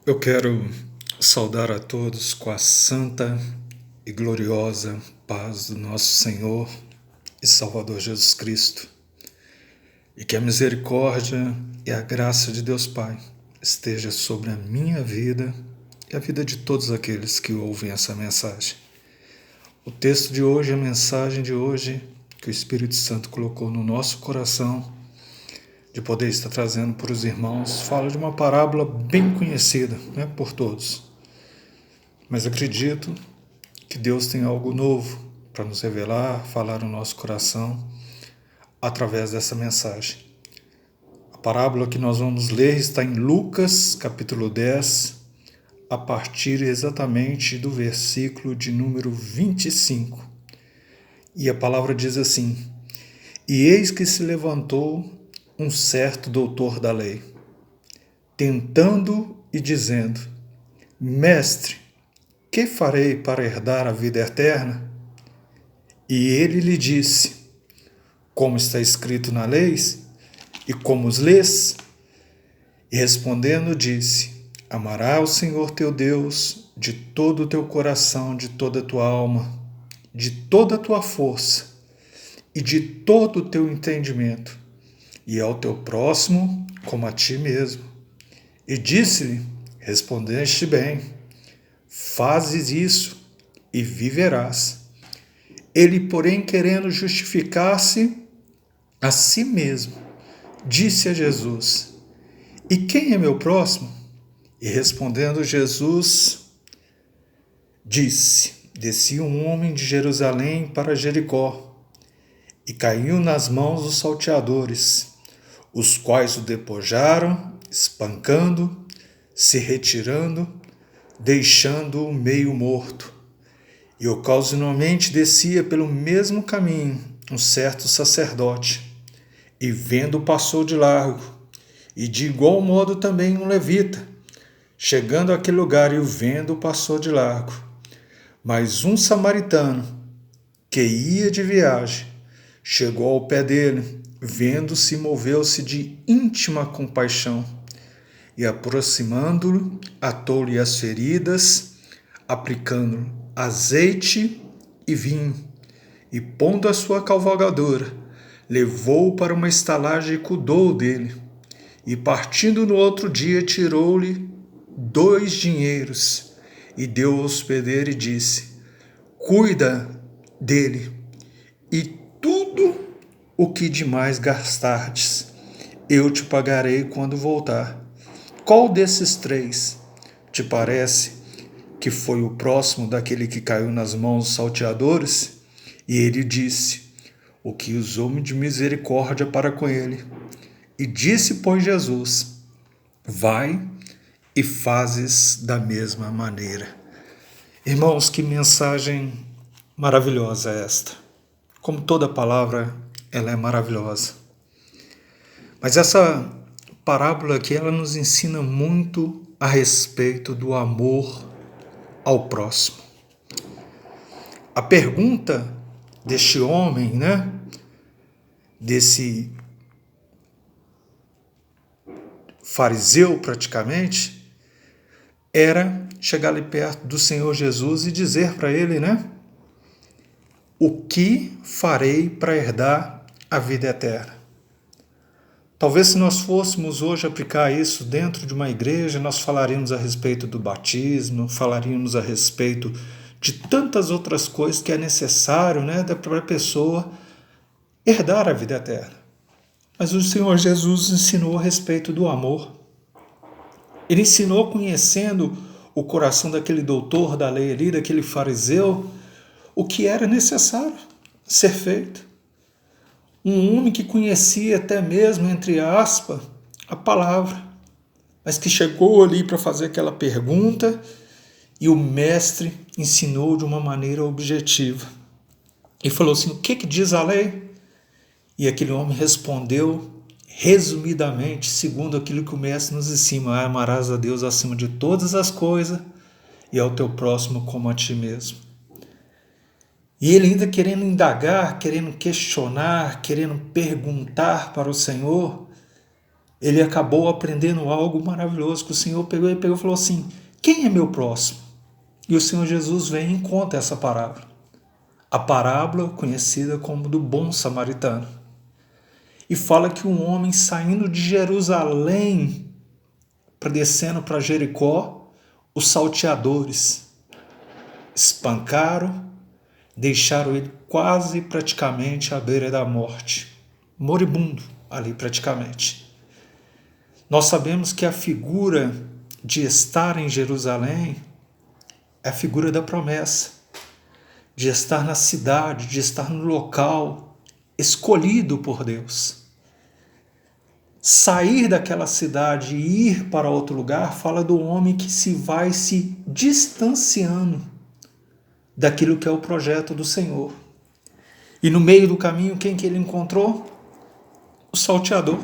Eu quero saudar a todos com a santa e gloriosa paz do nosso Senhor e Salvador Jesus Cristo, e que a misericórdia e a graça de Deus Pai esteja sobre a minha vida e a vida de todos aqueles que ouvem essa mensagem. O texto de hoje, a mensagem de hoje, que o Espírito Santo colocou no nosso coração, de poder estar trazendo para os irmãos, fala de uma parábola bem conhecida, por todos. Mas acredito que Deus tem algo novo para nos revelar, falar no nosso coração, através dessa mensagem. A parábola que nós vamos ler está em Lucas, capítulo 10, a partir exatamente do versículo de número 25. E a palavra diz assim: E eis que se levantou um certo doutor da lei, tentando e dizendo: Mestre, que farei para herdar a vida eterna? E ele lhe disse: Como está escrito na lei, e como os lês? E respondendo disse: Amarás o Senhor teu Deus de todo o teu coração, de toda a tua alma, de toda a tua força e de todo o teu entendimento, e ao teu próximo como a ti mesmo. E disse-lhe: Respondeste bem, fazes isso e viverás. Ele, porém, querendo justificar-se a si mesmo, disse a Jesus: E quem é meu próximo? E respondendo Jesus, disse: Descia um homem de Jerusalém para Jericó, e caiu nas mãos dos salteadores, os quais o despojaram, espancando, se retirando, deixando-o meio morto. E ocasionalmente descia pelo mesmo caminho um certo sacerdote, e vendo passou de largo, e de igual modo também um levita, chegando àquele lugar e o vendo passou de largo. Mas um samaritano, que ia de viagem, chegou ao pé dele, vendo-se, moveu-se de íntima compaixão, e aproximando-o, atou-lhe as feridas, aplicando azeite e vinho, e pondo a sua cavalgadora, levou-o para uma estalagem e cuidou dele. E partindo no outro dia, tirou-lhe 2 dinheiros, e deu ao hospedeiro e disse: Cuida dele, e tudo o que demais gastardes, eu te pagarei quando voltar. Qual desses 3 te parece que foi o próximo daquele que caiu nas mãos dos salteadores? E ele disse: O que usou de misericórdia para com ele. E disse, pois, Jesus: Vai e fazes da mesma maneira. Irmãos, que mensagem maravilhosa esta. Como toda palavra, ela é maravilhosa. Mas essa parábola aqui, ela nos ensina muito a respeito do amor ao próximo. A pergunta deste homem, desse fariseu praticamente, era chegar ali perto do Senhor Jesus e dizer para ele, o que farei para herdar a vida eterna? Talvez se nós fôssemos hoje aplicar isso dentro de uma igreja, nós falaríamos a respeito do batismo, falaríamos a respeito de tantas outras coisas que é necessário, para a pessoa herdar a vida eterna. Mas o Senhor Jesus ensinou a respeito do amor. Ele ensinou conhecendo o coração daquele doutor da lei ali, daquele fariseu, o que era necessário ser feito. Um homem que conhecia até mesmo, entre aspas, a palavra, mas que chegou ali para fazer aquela pergunta e o mestre ensinou de uma maneira objetiva. E falou assim: o que diz a lei? E aquele homem respondeu resumidamente, segundo aquilo que o mestre nos ensina: amarás a Deus acima de todas as coisas e ao teu próximo como a ti mesmo. E ele ainda querendo indagar, querendo questionar, querendo perguntar para o Senhor, ele acabou aprendendo algo maravilhoso que o Senhor pegou e falou assim: quem é meu próximo? E o Senhor Jesus vem e conta essa parábola. A parábola conhecida como do bom samaritano. E fala que um homem saindo de Jerusalém, descendo para Jericó, os salteadores espancaram, deixaram ele quase praticamente à beira da morte, moribundo ali praticamente. Nós sabemos que a figura de estar em Jerusalém é a figura da promessa, de estar na cidade, de estar no local escolhido por Deus. Sair daquela cidade e ir para outro lugar fala do homem que se vai se distanciando daquilo que é o projeto do Senhor. E no meio do caminho, quem que ele encontrou? O salteador.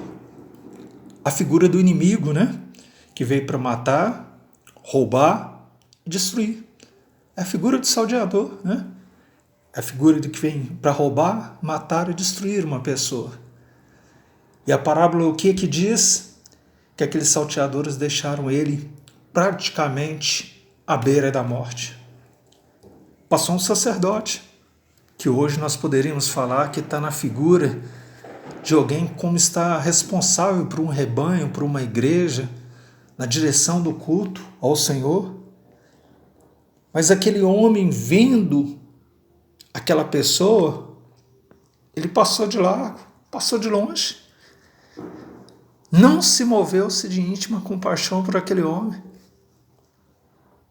A figura do inimigo, né? Que veio para matar, roubar e destruir. É a figura do salteador, né? É a figura do que vem para roubar, matar e destruir uma pessoa. E a parábola o que diz? Que aqueles salteadores deixaram ele praticamente à beira da morte. Passou um sacerdote, que hoje nós poderíamos falar que está na figura de alguém como está responsável por um rebanho, por uma igreja, na direção do culto ao Senhor. Mas aquele homem vendo aquela pessoa, ele passou de largo, passou de longe. Não se moveu-se de íntima compaixão por aquele homem.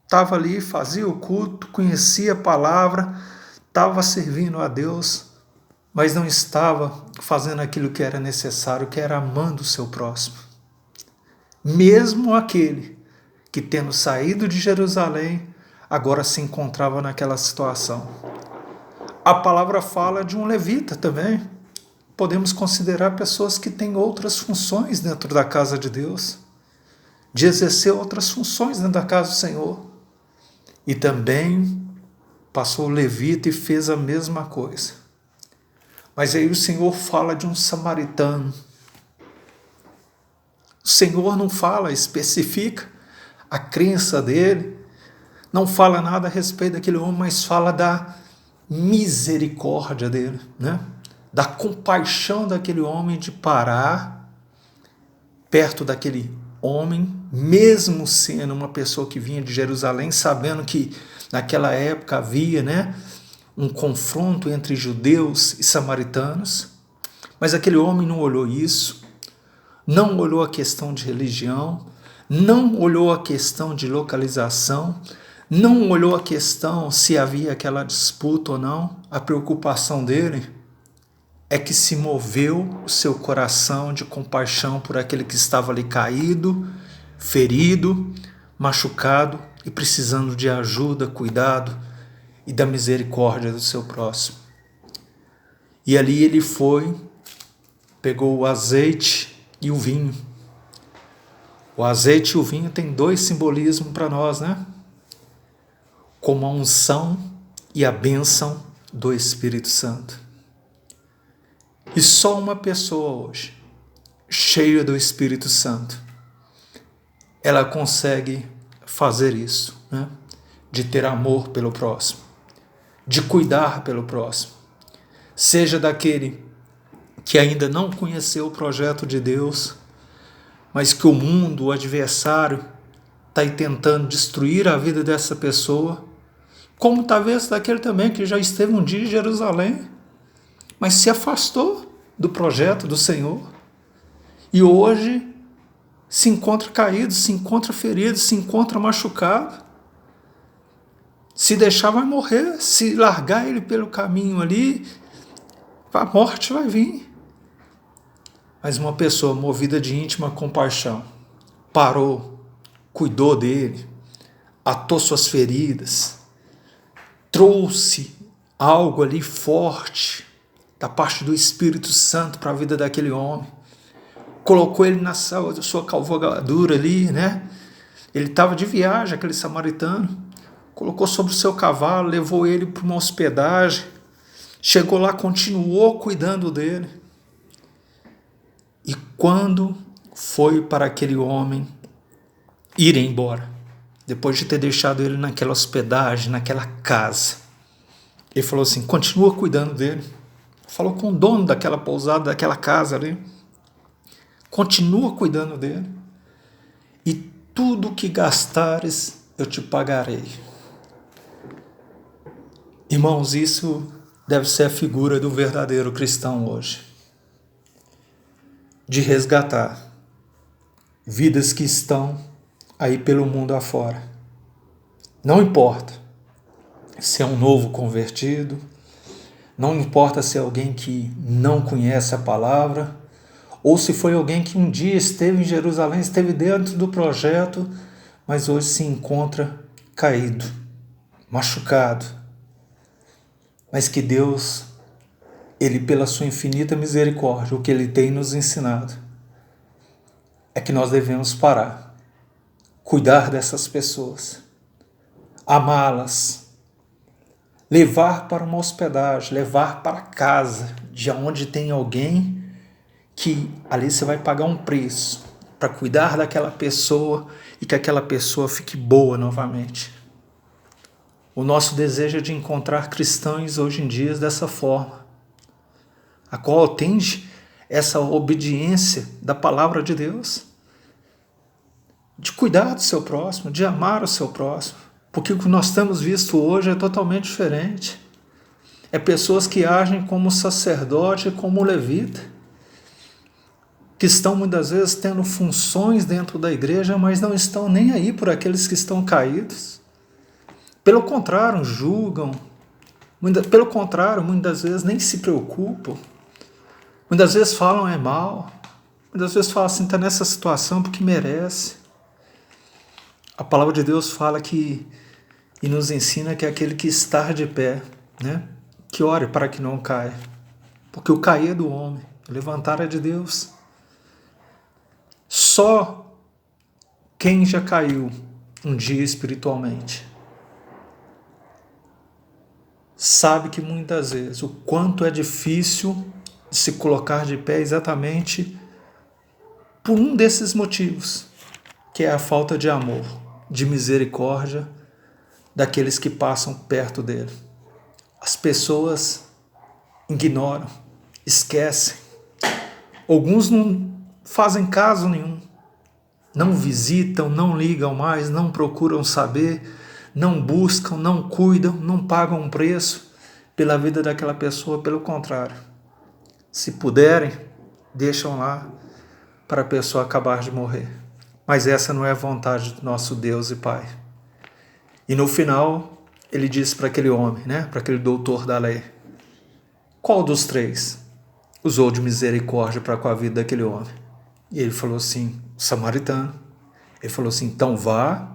Estava ali, fazia o culto, conhecia a palavra, estava servindo a Deus, mas não estava fazendo aquilo que era necessário, que era amando o seu próximo. Mesmo aquele que, tendo saído de Jerusalém, agora se encontrava naquela situação. A palavra fala de um levita também. Podemos considerar pessoas que têm outras funções dentro da casa de Deus, de exercer outras funções dentro da casa do Senhor. E também passou o levita e fez a mesma coisa. Mas aí o Senhor fala de um samaritano. O Senhor não fala, especifica a crença dele, não fala nada a respeito daquele homem, mas fala da misericórdia dele, né? Da compaixão daquele homem de parar perto daquele homem, mesmo sendo uma pessoa que vinha de Jerusalém, sabendo que naquela época havia, né, um confronto entre judeus e samaritanos, mas aquele homem não olhou isso, não olhou a questão de religião, não olhou a questão de localização, não olhou a questão se havia aquela disputa ou não. A preocupação dele é que se moveu o seu coração de compaixão por aquele que estava ali caído, ferido, machucado e precisando de ajuda, cuidado e da misericórdia do seu próximo. E ali ele foi, pegou o azeite e o vinho. O azeite e o vinho têm dois simbolismos para nós, né? Como a unção e a bênção do Espírito Santo. E só uma pessoa hoje, cheia do Espírito Santo, ela consegue fazer isso, né? De ter amor pelo próximo, de cuidar pelo próximo, seja daquele que ainda não conheceu o projeto de Deus, mas que o mundo, o adversário, está aí tentando destruir a vida dessa pessoa, como talvez daquele também que já esteve um dia em Jerusalém, mas se afastou do projeto do Senhor e hoje se encontra caído, se encontra ferido, se encontra machucado. Se deixar vai morrer, se largar ele pelo caminho ali, a morte vai vir. Mas uma pessoa movida de íntima compaixão parou, cuidou dele, atou suas feridas, trouxe algo ali forte da parte do Espírito Santo para a vida daquele homem, colocou ele na sua cavalgadura ali, né? Ele estava de viagem, aquele samaritano, colocou sobre o seu cavalo, levou ele para uma hospedagem, chegou lá, continuou cuidando dele. E quando foi para aquele homem ir embora, depois de ter deixado ele naquela hospedagem, naquela casa. Ele falou assim: continua cuidando dele. Falou com o dono daquela pousada, daquela casa ali. Continua cuidando dele. E tudo que gastares, eu te pagarei. Irmãos, isso deve ser a figura do verdadeiro cristão hoje. De resgatar vidas que estão aí pelo mundo afora. Não importa se é um novo convertido, não importa se é alguém que não conhece a palavra, ou se foi alguém que um dia esteve em Jerusalém, esteve dentro do projeto, mas hoje se encontra caído, machucado. Mas que Deus, Ele pela sua infinita misericórdia, o que Ele tem nos ensinado, é que nós devemos parar, cuidar dessas pessoas, amá-las, levar para uma hospedagem, levar para casa, de onde tem alguém que ali você vai pagar um preço para cuidar daquela pessoa e que aquela pessoa fique boa novamente. O nosso desejo é de encontrar cristãos hoje em dia dessa forma, a qual atende essa obediência da palavra de Deus, de cuidar do seu próximo, de amar o seu próximo, porque o que nós temos visto hoje é totalmente diferente. É pessoas que agem como sacerdote, como levita, que estão muitas vezes tendo funções dentro da igreja, mas não estão nem aí por aqueles que estão caídos. Pelo contrário, julgam. Pelo contrário, muitas vezes nem se preocupam. Muitas vezes falam é mal. Muitas vezes falam assim, está nessa situação porque merece. A palavra de Deus fala que, e nos ensina que é aquele que está de pé, né? Que ore para que não caia. Porque o cair é do homem, o levantar é de Deus. Só quem já caiu um dia espiritualmente sabe que muitas vezes o quanto é difícil se colocar de pé exatamente por um desses motivos, que é a falta de amor, de misericórdia daqueles que passam perto dele. As pessoas ignoram, esquecem. Alguns não fazem caso nenhum, não visitam, não ligam mais, não procuram saber, não buscam, não cuidam, não pagam um preço pela vida daquela pessoa. Pelo contrário, se puderem, deixam lá para a pessoa acabar de morrer. Mas essa não é a vontade do nosso Deus e Pai. E no final, ele disse para aquele homem, né, para aquele doutor da lei: qual dos três usou de misericórdia para com a vida daquele homem? E ele falou assim: o samaritano. Ele falou assim: então vá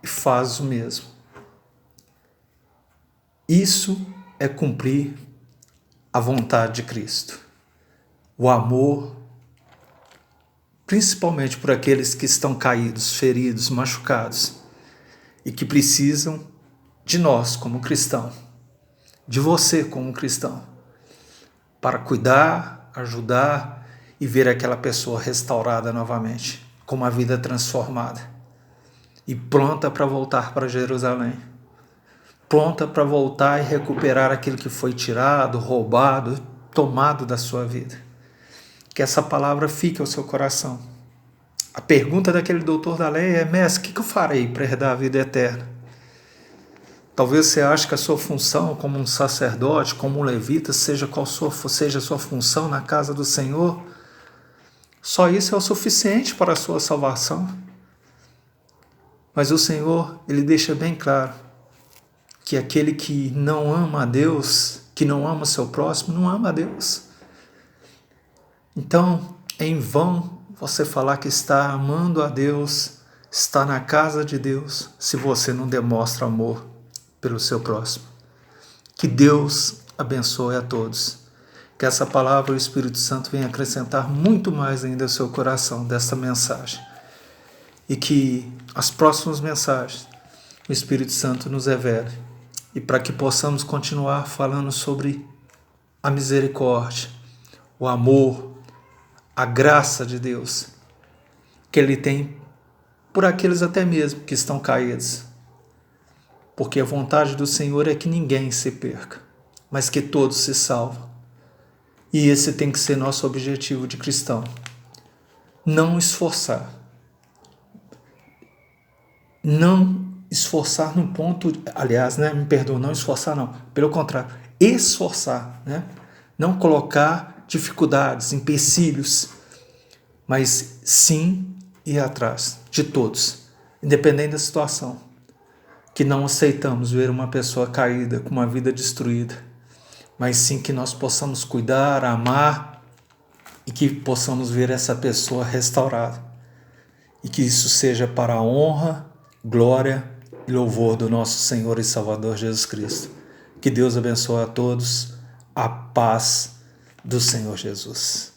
e faz o mesmo. Isso é cumprir a vontade de Cristo. O amor, principalmente por aqueles que estão caídos, feridos, machucados e que precisam de nós como cristão, de você como cristão, para cuidar, ajudar e ver aquela pessoa restaurada novamente, com uma vida transformada e pronta para voltar para Jerusalém, pronta para voltar e recuperar aquilo que foi tirado, roubado, tomado da sua vida. Que essa palavra fique ao seu coração. A pergunta daquele doutor da lei é: mestre, o que eu farei para herdar a vida eterna? Talvez você ache que a sua função como um sacerdote, como um levita, seja qual seja a sua função na casa do Senhor, só isso é o suficiente para a sua salvação. Mas o Senhor, Ele deixa bem claro que aquele que não ama a Deus, que não ama o seu próximo, não ama a Deus. Então, é em vão você falar que está amando a Deus, está na casa de Deus, se você não demonstra amor pelo seu próximo. Que Deus abençoe a todos. Que essa palavra, o Espírito Santo, venha acrescentar muito mais ainda ao seu coração desta mensagem. E que as próximas mensagens o Espírito Santo nos revele. E para que possamos continuar falando sobre a misericórdia, o amor, a graça de Deus, que Ele tem por aqueles até mesmo que estão caídos. Porque a vontade do Senhor é que ninguém se perca, mas que todos se salvem. E esse tem que ser nosso objetivo de cristão. Não esforçar. Não esforçar no ponto, aliás, me perdoa, não esforçar não, pelo contrário, esforçar, não colocar dificuldades, empecilhos, mas sim ir atrás de todos, independente da situação, que não aceitamos ver uma pessoa caída, com uma vida destruída, mas sim que nós possamos cuidar, amar e que possamos ver essa pessoa restaurada e que isso seja para a honra, glória e louvor do nosso Senhor e Salvador Jesus Cristo. Que Deus abençoe a todos, a paz do Senhor Jesus.